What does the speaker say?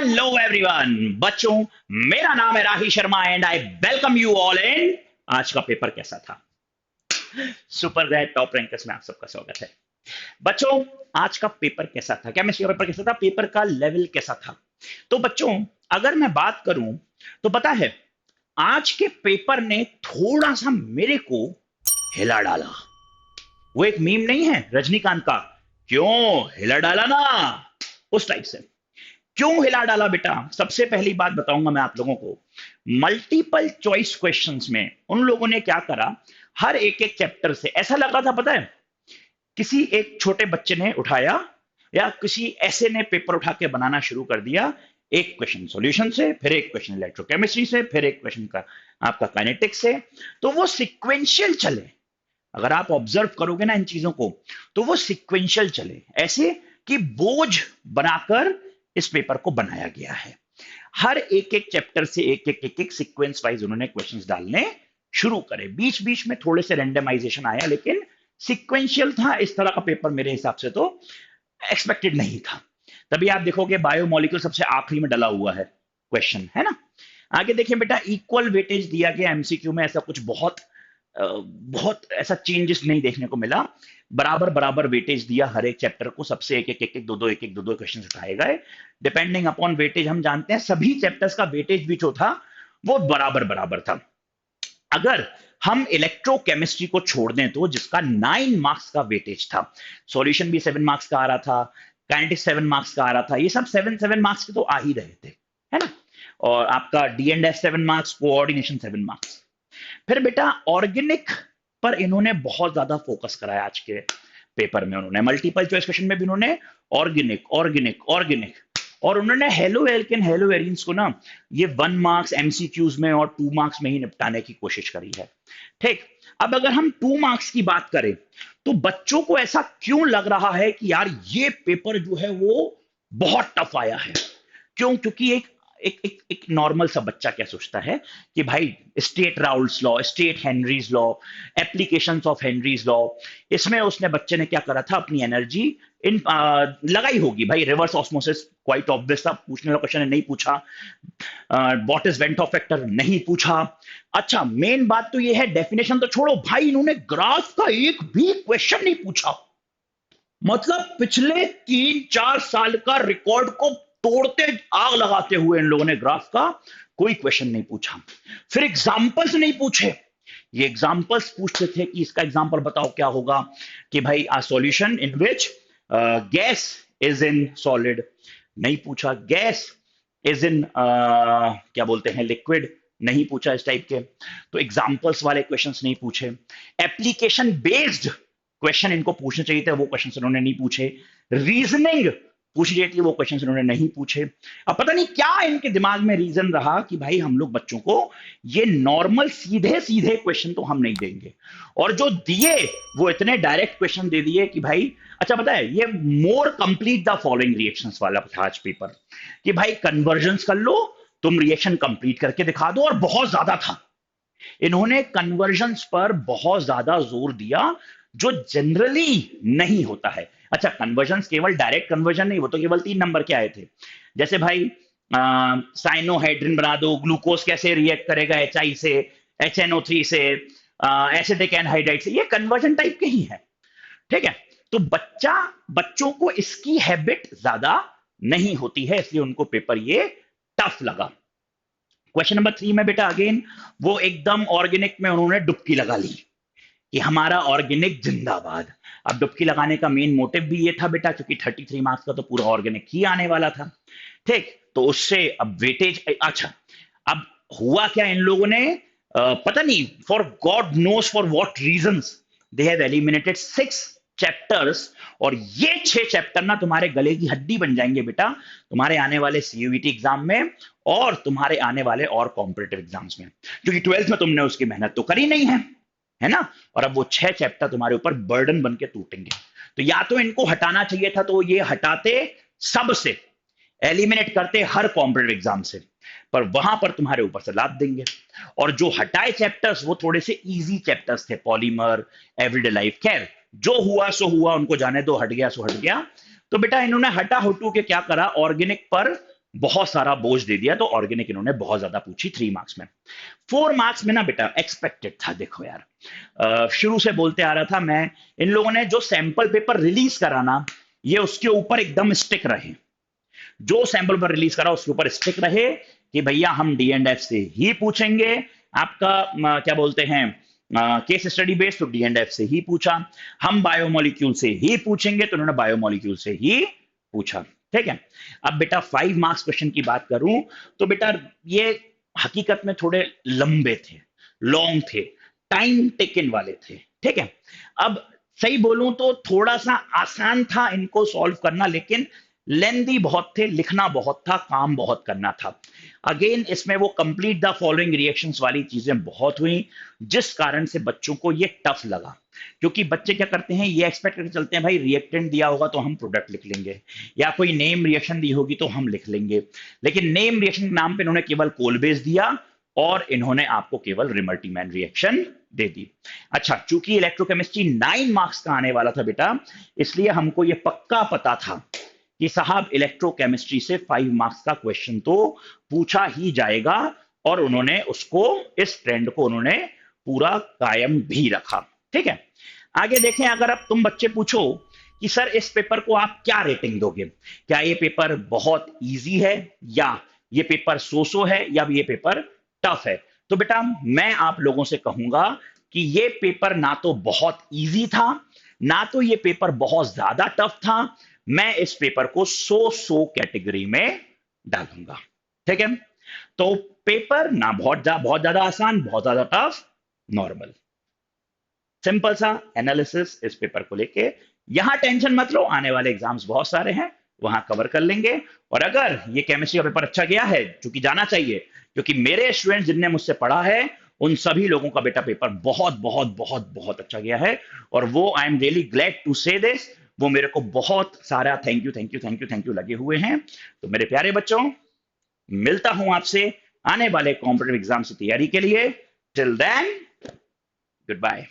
Hello everyone बच्चों, मेरा नाम है Rahi Sharma and I welcome you all in. आज का पेपर कैसा था? सुपर ग्रेड टॉप रैंकर्स में आप सबका स्वागत है। बच्चों, आज का पेपर कैसा था? केमिस्ट्री का पेपर कैसा था? पेपर का लेवल कैसा था? तो बच्चों, अगर मैं बात करूं तो पता है, आज के पेपर ने थोड़ा सा मेरे को हिला डाला। वो एक मीम नहीं है रजनीकांत का, क्यों हिला डाला ना, उस टाइप से। क्यों हिला डाला बेटा? सबसे पहली बात बताऊंगा मैं आप लोगों को। मल्टीपल चॉइस क्वेश्चंस में उन लोगों ने क्या करा, हर एक एक चैप्टर से ऐसा लग रहा था, पता है, किसी एक छोटे बच्चे ने उठाया या किसी ऐसे ने पेपर उठा के बनाना शुरू कर दिया। एक क्वेश्चन सॉल्यूशन से, फिर एक क्वेश्चन इलेक्ट्रोकेमिस्ट्री से, फिर एक क्वेश्चन का आपका काइनेटिक्स से। तो वो सिक्वेंशियल चले। अगर आप ऑब्जर्व करोगे ना इन चीजों को, तो वो सिक्वेंशियल चले, ऐसे कि बोझ बनाकर इस पेपर को बनाया गया है। हर एक एक चैप्टर से एक एक सीक्वेंस वाइज उन्होंने क्वेश्चंस डालने शुरू करे। बीच बीच में थोड़े से रेंडमाइजेशन आया, लेकिन सिक्वेंशियल था। इस तरह का पेपर मेरे हिसाब से तो एक्सपेक्टेड नहीं था। तभी आप देखोगे बायोमोलिक्यूल सबसे आखिरी में डला हुआ है क्वेश्चन, है ना। आगे देखिए बेटा, इक्वल वेटेज दिया गया एमसीक्यू में। ऐसा कुछ बहुत ऐसा चेंजेस नहीं देखने को मिला। बराबर बराबर वेटेज दिया हर एक चैप्टर को। सबसे एक एक दो दो क्वेश्चन उठाए गए। डिपेंडिंग अपॉन वेटेज, हम जानते हैं सभी चैप्टर्स का वेटेज भी जो था वो बराबर बराबर था। अगर हम इलेक्ट्रोकेमिस्ट्री को छोड़ दें तो जिसका 9 मार्क्स का वेटेज था, सॉल्यूशन भी 7 मार्क्स का आ रहा था, काइनेटिक्स 7 मार्क्स का आ रहा था, ये सब 7 मार्क्स के तो आ ही रहे थे, है ना। और आपका D and F 7 marks, coordination 7 marks. फिर बेटा ऑर्गेनिक पर इन्होंने बहुत ज्यादा फोकस कराया आज के पेपर में। उन्होंने मल्टीपल चॉइस क्वेश्चन में भी उन्होंने ऑर्गेनिक ऑर्गेनिक ऑर्गेनिक, और उन्होंने हेलो एल्केन हेलो एरिन्स को ना ये 1 मार्क्स एमसीक्यूज में और 2 मार्क्स में ही निपटाने की कोशिश करी है। ठीक। अब अगर हम 2 मार्क्स की बात करें तो बच्चों को ऐसा क्यों लग रहा है कि यार ये पेपर जो है वो बहुत टफ आया है? क्यों? क्योंकि एक नॉर्मल सा बच्चा क्या सोचता है कि भाई state Raoult's law, state Henry's law, applications of Henry's law, इसमें उसने बच्चे ने क्या करा था, अपनी एनर्जी इन लगाई होगी। भाई रिवर्स ऑस्मोसिस क्वाइट ऑब्वियस था, पूछने वाला क्वेश्चन नहीं पूछा। What is went of factor नहीं पूछा। अच्छा, मेन बात तो ये है, डेफिनेशन तो छोड़ो भाई, इन्होंने ग्राफ का एक भी क्वेश्चन नहीं पूछा। मतलब पिछले 3-4 साल का रिकॉर्ड को तोड़ते, आग लगाते हुए इन लोगों ने ग्राफ का कोई क्वेश्चन नहीं पूछा। फिर एग्जांपल्स नहीं पूछे। ये एग्जांपल्स पूछते थे कि इसका एग्जांपल बताओ क्या होगा, कि भाई a solution in which gas is in solid, नहीं पूछा। गैस इज इन क्या बोलते हैं, लिक्विड, नहीं पूछा इस टाइप के। तो एग्जांपल्स वाले क्वेश्चंस नहीं पूछे। एप्लीकेशन बेस्ड क्वेश्चन इनको पूछने चाहिए थे, वो क्वेश्चन उन्होंने नहीं पूछे। रीजनिंग पूछनी चाहिए थी, वो क्वेश्चन उन्होंने नहीं पूछे। अब पता नहीं क्या इनके दिमाग में रीजन रहा कि भाई हम लोग बच्चों को ये नॉर्मल सीधे सीधे क्वेश्चन तो हम नहीं देंगे, और जो दिए वो इतने डायरेक्ट क्वेश्चन दे दिए कि भाई, अच्छा पता है, ये more complete the following reactions वाला था आज पेपर, कि भाई कन्वर्जन्स कर लो, तुम रिएक्शन कंप्लीट करके दिखा दो। और बहुत ज्यादा था, इन्होंने कन्वर्जन्स पर बहुत ज्यादा जोर दिया, जो जनरली नहीं होता है। अच्छा, कन्वर्जन्स केवल डायरेक्ट कन्वर्जन नहीं, वो तो केवल 3 नंबर के आए थे। जैसे भाई साइनोहाइड्रिन बना दो, ग्लूकोज कैसे रिएक्ट करेगा HI से, HNO3 से, एसिटिक एनहाइड्राइड से, ये कन्वर्जन टाइप के ही है। ठीक है। तो बच्चों को इसकी हैबिट ज्यादा नहीं होती है, इसलिए उनको पेपर ये टफ लगा। क्वेश्चन नंबर 3 में बेटा अगेन वो एकदम ऑर्गेनिक में उन्होंने डुबकी लगा ली कि हमारा ऑर्गेनिक जिंदाबाद। अब डुबकी लगाने का मेन मोटिव भी ये था बेटा, क्योंकि 33 मार्क्स का तो पूरा ऑर्गेनिक ही आने वाला था। ठीक। तो उससे अब वेटेज, अच्छा, अब हुआ क्या, इन लोगों ने पता नहीं for God knows for what reasons they have eliminated 6 chapters, और ये 6 चैप्टर ना तुम्हारे गले की हड्डी बन जाएंगे बेटा, तुम्हारे आने वाले सीयूईटी एग्जाम में और तुम्हारे आने वाले और कॉम्पिटिटिव एग्जाम्स में, क्योंकि 12th में तुमने उसकी मेहनत तो करी नहीं है ना। और अब वो 6 चैप्टर तुम्हारे ऊपर बर्डन बन के टूटेंगे। तो या तो इनको हटाना चाहिए था, तो ये हटाते सबसे, एलिमिनेट करते हर कॉम्पिटिटिव एग्जाम से, पर वहां पर तुम्हारे ऊपर से लाद देंगे। और जो हटाए चैप्टर्स वो थोड़े से इजी चैप्टर्स थे, पॉलीमर, एवरीडे लाइफ। खैर, जो हुआ सो हुआ, उनको जाने दो, हट गया सो हट गया। तो बेटा इन्होंने हटा हटू के क्या करा, ऑर्गेनिक पर बहुत सारा बोझ दे दिया, तो ऑर्गेनिक इन्होंने बहुत ज्यादा पूछी 3 मार्क्स में। 4 मार्क्स में ना बेटा एक्सपेक्टेड था, देखो यार, शुरू से बोलते आ रहा था मैं, इन लोगों ने जो सैंपल पेपर रिलीज करा ना, ये उसके ऊपर एकदम स्टिक रहे, जो सैंपल पर रिलीज करा उसके ऊपर स्टिक रहे कि भैया हम डी एंड एफ से ही पूछेंगे, आपका क्या बोलते हैं केस स्टडी बेस्ड, तो डी एंड एफ से ही पूछा, हम बायोमोलिक्यूल से ही पूछेंगे, तो उन्होंने बायोमोलिक्यूल से ही पूछा। ठीक है, अब बेटा 5 मार्क्स क्वेश्चन की बात करूं तो बेटा ये हकीकत में थोड़े लंबे थे, लॉन्ग थे, टाइम टेकन वाले थे। ठीक है, अब सही बोलूं तो थोड़ा सा आसान था इनको सॉल्व करना, लेकिन लेंदी बहुत थे, लिखना बहुत था, काम बहुत करना था। अगेन इसमें वो कंप्लीट द फॉलोइंग रिएक्शंस वाली चीजें बहुत हुई, जिस कारण से बच्चों को ये टफ लगा, क्योंकि बच्चे क्या करते हैं, ये एक्सपेक्ट करके चलते हैं भाई रिएक्टेंट दिया होगा तो हम प्रोडक्ट लिख लेंगे, या कोई नेम रिएक्शन दी होगी तो हम लिख लेंगे, लेकिन नेम रिएक्शन के नाम पे इन्होंने केवल कोल बेस दिया और इन्होंने आपको केवल रिमल्टीमैन रिएक्शन दे दी। अच्छा, चूंकि इलेक्ट्रोकेमिस्ट्री 9 मार्क्स का आने वाला था बेटा, इसलिए हमको ये पक्का पता था कि साहब इलेक्ट्रोकेमिस्ट्री से 5 मार्क्स का क्वेश्चन तो पूछा ही जाएगा, और उन्होंने उसको, इस ट्रेंड को उन्होंने पूरा कायम भी रखा। ठीक है, आगे देखें, अगर अब तुम बच्चे पूछो कि सर इस पेपर को आप क्या रेटिंग दोगे, क्या ये पेपर बहुत इजी है, या ये पेपर सो है, या ये पेपर टफ है, तो बेटा मैं आप लोगों से कहूंगा कि ये पेपर ना तो बहुत इजी था, ना तो ये पेपर बहुत ज्यादा टफ था, मैं इस पेपर को सो कैटेगरी में डालूंगा। ठीक है, तो पेपर ना बहुत ज्यादा आसान, बहुत ज्यादा टफ, नॉर्मल, सिंपल सा एनालिसिस इस पेपर को लेके। यहां टेंशन मत लो, आने वाले एग्जाम्स बहुत सारे हैं, वहां कवर कर लेंगे। और अगर ये केमिस्ट्री का पेपर अच्छा गया है, चूंकि जाना चाहिए, क्योंकि मेरे स्टूडेंट जिनने मुझसे पढ़ा है उन सभी लोगों का बेटा पेपर बहुत बहुत बहुत बहुत अच्छा गया है, और वो I am really glad to say this, वो मेरे को बहुत सारा thank you thank you thank you thank you लगे हुए हैं। तो मेरे प्यारे बच्चों, मिलता हूं आपसे आने वाले कॉम्पिटेटिव एग्जाम की तैयारी के लिए। Till then, good bye.